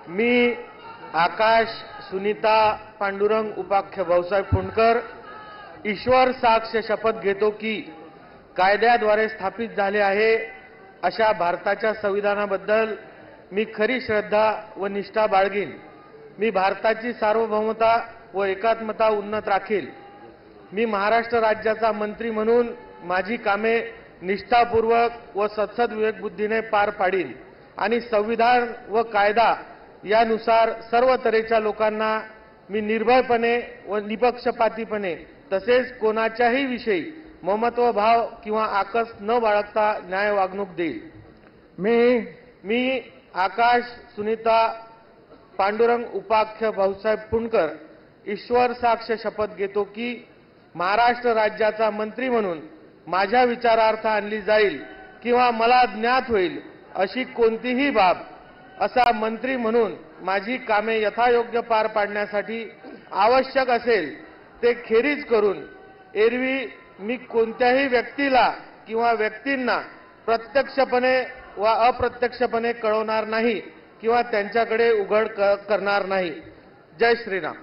मी आकाश सुनीता पांडुरंग उपाख्य भाऊसाहेब फुंडकर ईश्वर साक्ष शपथ घेतो की कायद्याद्वारे स्थापित झाले आहे अशा भारताच्या संविधानाबद्दल मी खरी श्रद्धा व निष्ठा बाळगीन। मी भारताची सार्वभौमता व एकात्मता उन्नत राखील। मी महाराष्ट्र राज्याचा मंत्री म्हणून माझी कामे निष्ठापूर्वक व सत्सद विवेकबुद्धीने पार पाडीन आणि संविधान व कायदा यानुसार सर्व तऱ्हेच्या लोकांना मी निर्भयपणे व निपक्षपातीपणे तसेच कोणाच्याही विषयी ममत्व भाव किंवा आकस न बाळगता न्याय वागणूक देईल। मी आकाश सुनीता पांडुरंग उपाख्य भाऊसाहेब फुंडकर ईश्वर साक्ष शपथ घेतो की महाराष्ट्र राज्याचा मंत्री म्हणून माझ्या विचारार्थ आणली जाईल किंवा मला ज्ञात होईल अशी कोणतीही बाब असा मंत्री म्हणून माझी कामे यथायोग्य पार पाडण्यासाठी आवश्यक असेल ते खेरीज करून एरवी मी कोणत्याही व्यक्तीला किंवा व्यक्तींना प्रत्यक्षपणे व अप्रत्यक्षपणे कळवणार नाही किंवा त्यांच्याकडे उघड करणार नाही। जय श्रीराम।